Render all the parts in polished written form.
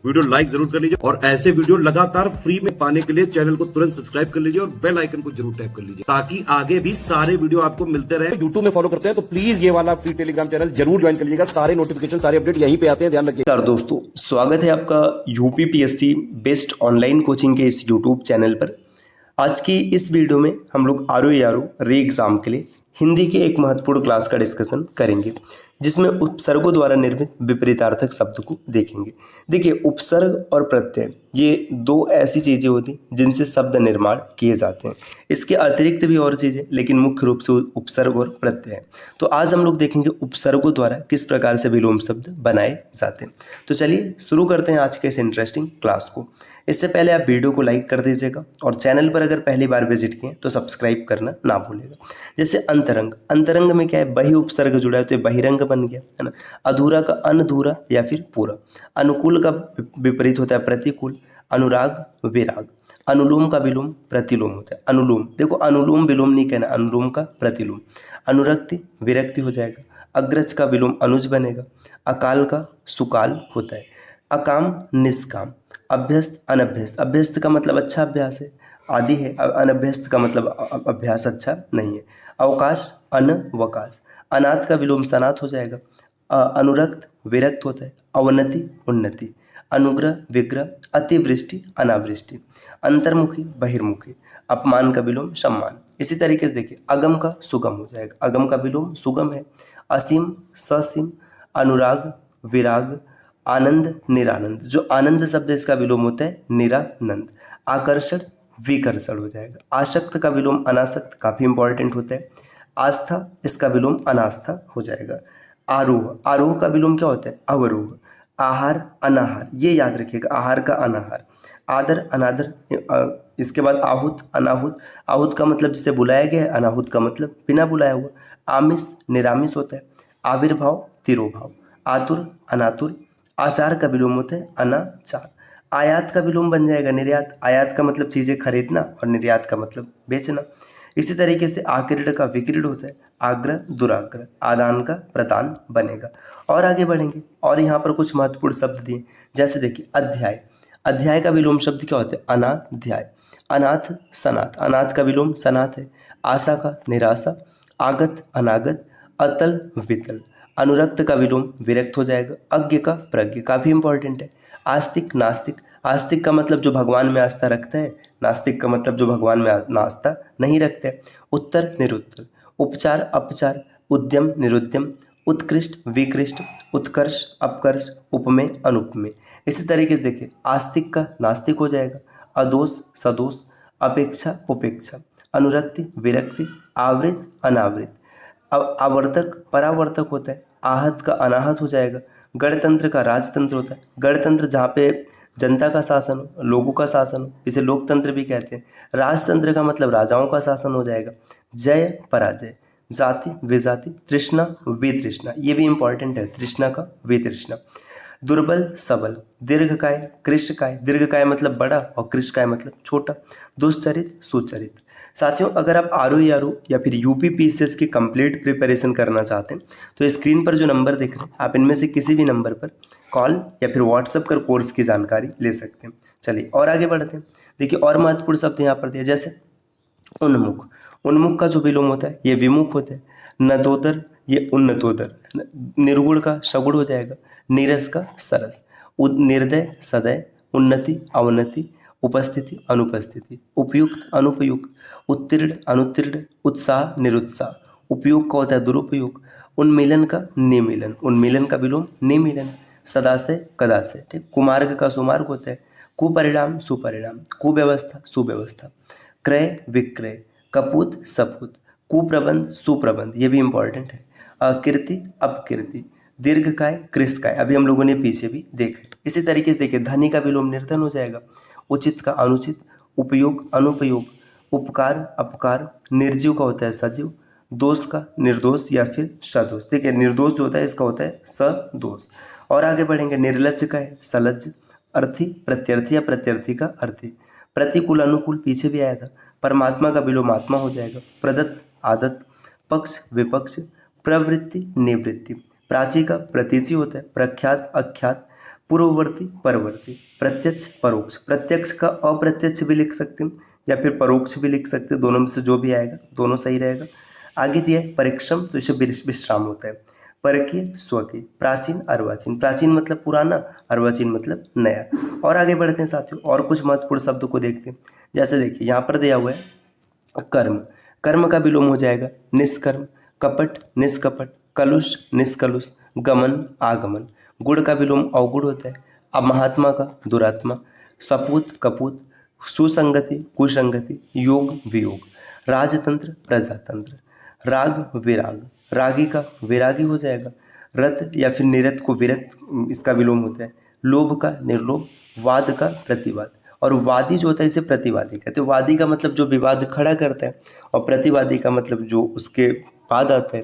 Video like जरूर कर लीजिए और ऐसे वीडियो लगातार फ्री में पाने के लिए चैनल को तुरंत सब्सक्राइब कर लीजिए और बेल आइकन को जरूर टैप कर लीजिए ताकि आगे भी सारे वीडियो आपको मिलते रहे। यूट्यूब में फॉलो करते हैं तो प्लीज ये वाला फ्री टेलीग्राम चैनल जरूर ज्वाइन कर लीजिएगा। सारे नोटिफिकेशन सारे अपडेट यहीं पे आते हैं, ध्यान रखिए। दोस्तों, स्वागत है आपका यूपीपीएससी बेस्ट ऑनलाइन कोचिंग के इस यूट्यूब चैनल पर। आज की इस वीडियो में हम लोग आरओ री एग्जाम के लिए हिंदी के एक महत्वपूर्ण क्लास का डिस्कशन करेंगे, जिसमें उपसर्गों द्वारा निर्मित विपरीतार्थक शब्द को देखेंगे। देखिए, उपसर्ग और प्रत्यय ये दो ऐसी चीज़ें होती हैं जिनसे शब्द निर्माण किए जाते हैं। इसके अतिरिक्त भी और चीज़ें, लेकिन मुख्य रूप से उपसर्ग और प्रत्यय। तो आज हम लोग देखेंगे उपसर्गों द्वारा किस प्रकार से विलोम शब्द बनाए जाते हैं। तो चलिए शुरू करते हैं आज के इस इंटरेस्टिंग क्लास को। इससे पहले आप वीडियो को लाइक कर दीजिएगा और चैनल पर अगर पहली बार विजिट किए तो सब्सक्राइब करना ना भूलिएगा। जैसे अंतरंग, अंतरंग में क्या है, बही उपसर्ग जुड़ा है तो ये बहिरंग बन गया, है ना। अधूरा का अनधूरा या फिर पूरा। अनुकूल का विपरीत होता है प्रतिकूल। अनुराग विराग। अनुलोम का विलोम प्रतिलोम होता है। अनुलोम, देखो अनुलोम विलोम नहीं कहना, अनुलोम का प्रतिलोम। अनुरक्ति विरक्ति हो जाएगा। अग्रज का विलोम अनुज बनेगा। अकाल का सुकाल होता है। अकाम निष्काम। अभ्यस्त अनभ्यस्त, अभ्यस्त का मतलब अच्छा अभ्यास है, आदि है। अनभ्यस्त का मतलब अभ्यास अच्छा नहीं है। अवकाश अनवकाश। अनाथ का विलोम सनाथ हो जाएगा। अनुरक्त विरक्त होता है। अवनति उन्नति। अनुग्रह विग्रह। अतिवृष्टि अनावृष्टि। अंतर्मुखी बहिर्मुखी। अपमान का विलोम सम्मान। इसी तरीके से देखिए, अगम का सुगम हो जाएगा, अगम का विलोम सुगम है। असीम ससीम। अनुराग विराग। आनंद निरानंद, जो आनंद शब्द है इसका विलोम होता है निरानंद। आकर्षण विकर्षण हो जाएगा। आसक्त का विलोम अनासक्त, काफी इंपॉर्टेंट होता है। आस्था, इसका विलोम अनास्था हो जाएगा। आरोह, आरोह का विलोम क्या होता है, अवरोह। आहार अनाहार, ये याद रखिएगा, आहार का अनाहार। आदर अनादर। इसके बाद आहुत अनाहुत। आहुत का मतलब जिसे बुलाया गया है, अनाहुत का मतलब बिना बुलाया हुआ। आमिष निरामिष होता है। आविर्भाव तिरोभाव। आतुर अनातुर। आचार का विलोम होता है अनाचार। आयात का विलोम बन जाएगा निर्यात। आयात का मतलब चीज़ें खरीदना और निर्यात का मतलब बेचना। इसी तरीके से आक्रीड का विक्रीड होता है। आग्रह दुराग्रह। आदान का प्रदान बनेगा। और आगे बढ़ेंगे और यहाँ पर कुछ महत्वपूर्ण शब्द दिए, जैसे देखिए अध्याय। अध्याय का विलोम शब्द क्या होता है, अनाध्याय। अनाथ सनाथ, अनाथ का विलोम सनाथ है। आशा का निराशा। आगत अनागत। अतल वितल। अनुरक्त का विलोम विरक्त हो जाएगा। अज्ञ का प्रज्ञ, काफी इंपॉर्टेंट है। आस्तिक नास्तिक। आस्तिक का मतलब जो भगवान में आस्था रखता है, नास्तिक का मतलब जो भगवान में आस्था नहीं रखते। उत्तर निरुत्तर। उपचार अपचार। उद्यम निरुद्यम। उत्कृष्ट विकृष्ट। उत्कर्ष अपकर्ष। उपमेय अनुपमेय। इसी तरीके से देखिए, आस्तिक का नास्तिक हो जाएगा। अदोष सदोष। अपेक्षा उपेक्षा। अनुरक्ति विरक्ति। आवृत अनावृत। आवर्तक परावर्तक होता है। आहत का अनाहत हो जाएगा। गणतंत्र का राजतंत्र होता है। गणतंत्र जहाँ पे जनता का शासन हो, लोगों का शासन हो, इसे लोकतंत्र भी कहते हैं। राजतंत्र का मतलब राजाओं का शासन हो जाएगा। जय पराजय। जाति विजाति। तृष्णा वितृष्णा, ये भी इंपॉर्टेंट है, तृष्णा का वितृष्णा। दुर्बल सबल। दीर्घकाय कृष्णकाय, दीर्घकाय मतलब बड़ा और कृष्णकाय मतलब छोटा। दुश्चरित सुचरित। साथियों, अगर आप आरओ या फिर यूपीपीसीएस की कंप्लीट प्रिपरेशन करना चाहते हैं तो स्क्रीन पर जो नंबर दिख रहे हैं, आप इनमें से किसी भी नंबर पर कॉल या फिर व्हाट्सएप कर कोर्स की जानकारी ले सकते हैं। चलिए और आगे बढ़ते हैं। देखिए, और महत्वपूर्ण शब्द यहाँ पर दिया, जैसे उन्मुख। उन्मुख का जो विलोम होता है ये विमुख होता है। नदोदर, ये उन्नतोदर। निर्गुण का सगुण हो जाएगा। नीरस का सरस। निर्दय सदय। उन्नति अवनति। उपस्थिति अनुपस्थिति। उपयुक्त अनुपयुक्त। उत्तीर्ण अनुत्तीर्ण। उत्साह निरुत्साह। उपयोग का होता है दुरुपयोग। उन्मीलन का निमीलन, उन्मीलन का विलोम निमीलन। सदाशय कदाशय, ठीक। कुमार्ग का सुमार्ग होता है। कुपरिणाम सुपरिणाम। कुव्यवस्था सुव्यवस्था। क्रय विक्रय। कपूत सपूत। कुप्रबंध सुप्रबंध, ये भी इंपॉर्टेंट है। अकीर्ति अपकीर्ति। दीर्घकाय कृष्णकाय, अभी हम लोगों ने पीछे भी देखा। इसी तरीके से देखिए, धनी का विलोम निर्धन हो जाएगा। उचित का अनुचित। उपयोग अनुपयोग। उपकार अपकार। निर्जीव का होता है सजीव। दोष का निर्दोष या फिर सदोष। देखिए, निर्दोष जो होता है इसका होता है सदोष। और आगे बढ़ेंगे, निर्लज्ज का है सलज्ज। अर्थी प्रत्यर्थी या प्रत्यर्थी का अर्थी। प्रतिकूल अनुकूल पीछे भी आया था। परमात्मा का विलोम आत्मा हो जाएगा। प्रदत्त आदत। पक्ष विपक्ष। प्रवृत्ति निवृत्ति। प्राची का प्रतीची होता है। प्रख्यात अख्यात। पूर्ववर्ती परवर्ती, प्रत्यक्ष परोक्ष, प्रत्यक्ष का अप्रत्यक्ष भी लिख सकते हैं या फिर परोक्ष भी लिख सकते हैं, दोनों में से जो भी आएगा दोनों सही रहेगा। आगे दिया है परिश्रम, तो इसे विश्राम होता है। परकीय स्वकीय, प्राचीन अर्वाचीन, प्राचीन मतलब पुराना, अर्वाचीन मतलब नया। और आगे बढ़ते हैं साथियों, और कुछ महत्वपूर्ण शब्द को देखते हैं। जैसे देखिए यहाँ पर दिया हुआ है कर्म, कर्म का विलोम हो जाएगा निष्कर्म, कपट निष्कपट, कलुष निष्कलुष, गमन आगमन। गुण का विलोम अवगुण होता है। अब महात्मा का दुरात्मा, सपूत कपूत, सुसंगति कुसंगति, योग वियोग, राजतंत्र प्रजातंत्र, राग विराग, रागी का विरागी हो जाएगा। रत या फिर निरत को विरत, इसका विलोम होता है। लोभ का निर्लोभ, वाद का प्रतिवाद, और वादी जो होता है इसे प्रतिवादी कहते हैं। वादी का मतलब जो विवाद खड़ा करता है, और प्रतिवादी का मतलब जो उसके बाद आता है।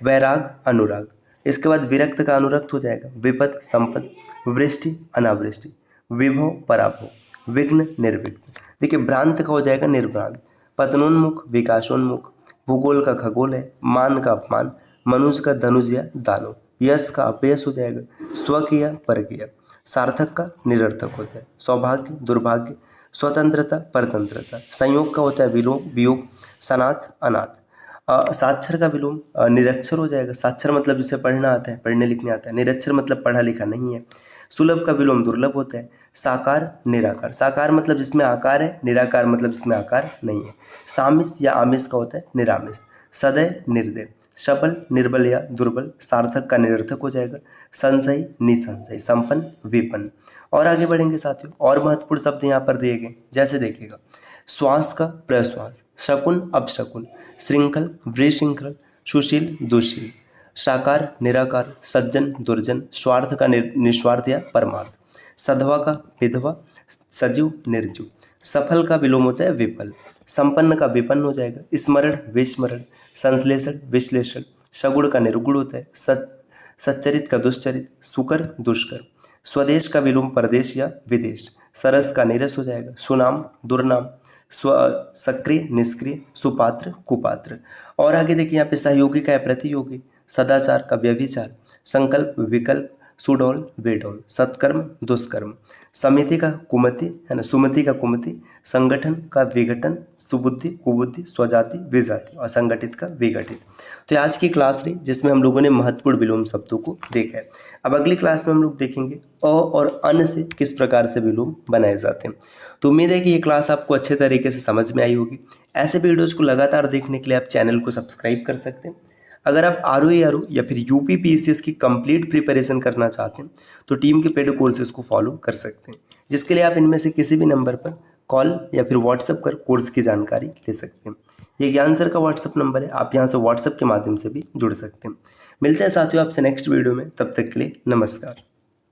वैराग अनुराग, इसके बाद विरक्त का अनुरक्त हो जाएगा। विपद संपद, वृष्टि अनावृष्टि, विभव पराभव, विघ्न निर्विघ्न। देखिए भ्रांत का हो जाएगा निर्भ्रांत, पतनोन्मुख विकासोन्मुख, भूगोल का खगोल है, मान का अपमान, मनुज का धनुज या दानव, यश का अपयश हो जाएगा। स्वकीय परकीय, सार्थक का निरर्थक होता है। सौभाग्य दुर्भाग्य, स्वतंत्रता परतंत्रता, संयोग का होता है विलोम वियोग, सनाथ अनाथ। साक्षर का विलोम निरक्षर हो जाएगा। साक्षर मतलब जिसे पढ़ना आता है, पढ़ने लिखने आता है। निरक्षर मतलब पढ़ा लिखा नहीं है। सुलभ का विलोम दुर्लभ होता है। साकार निराकार, साकार मतलब जिसमें आकार है, निराकार मतलब जिसमें आकार नहीं है। सामिस या आमिष का होता है निरामिष। सदय निर्दय, सबल निर्बल या दुर्बल, सार्थक का निरर्थक हो जाएगा। संशय निसंशय, संपन्न विपन्न। और आगे बढ़ेंगे साथियों, और महत्वपूर्ण शब्द यहाँ पर दिए गए, जैसे देखिएगा श्वास का प्रश्वास, शकुन अपशकुन, श्रृंखल विशृंखल, सुशील दुशील, साकार निराकार, सज्जन दुर्जन, स्वार्थ का निस्वार्थ या परमार्थ, सधवा का विधवा, सजीव निर्जीव। सफल का विलोम होता है विफल, संपन्न का विपन्न हो जाएगा। स्मरण विस्मरण, संश्लेषण विश्लेषण, सगुण का निर्गुण होता है। सच्चरित का दुष्चरित, सुकर दुष्कर। स्वदेश का विलोम परदेश या विदेश, सरस का नीरस हो जाएगा। सुनाम दुर्नाम, सक्रिय निष्क्रिय, सुपात्र कुपात्र। और आगे देखिए यहाँ पे सहयोगी का है प्रतियोगी, सदाचार का व्यभिचार, संकल्प विकल्प, सुडौल बेडौल, सत्कर्म दुष्कर्म। समिति का कुमति है ना, सुमति का कुमति, संगठन का विघटन, सुबुद्धि कुबुद्धि, स्वजाति विजाति, और संगठित का विघटित। तो आज की क्लास रही जिसमें हम लोगों ने महत्वपूर्ण विलोम शब्दों को देखा है। अब अगली क्लास में हम लोग देखेंगे अ और अन से किस प्रकार से विलोम बनाए जाते हैं। तो उम्मीद है कि ये क्लास आपको अच्छे तरीके से समझ में आई होगी। ऐसे वीडियोज़ को लगातार देखने के लिए आप चैनल को सब्सक्राइब कर सकते हैं। अगर आप आरओ या फिर यूपीपीएससी की कंप्लीट प्रिपरेशन करना चाहते हैं तो टीम के पेड कोर्सेज को फॉलो कर सकते हैं, जिसके लिए आप इनमें से किसी भी नंबर पर कॉल या फिर व्हाट्सएप कर कोर्स की जानकारी ले सकते हैं। ये ज्ञान सर का व्हाट्सएप नंबर है, आप यहाँ से व्हाट्सएप के माध्यम से भी जुड़ सकते हैं। मिलते हैं साथियों आपसे नेक्स्ट वीडियो में, तब तक के लिए नमस्कार।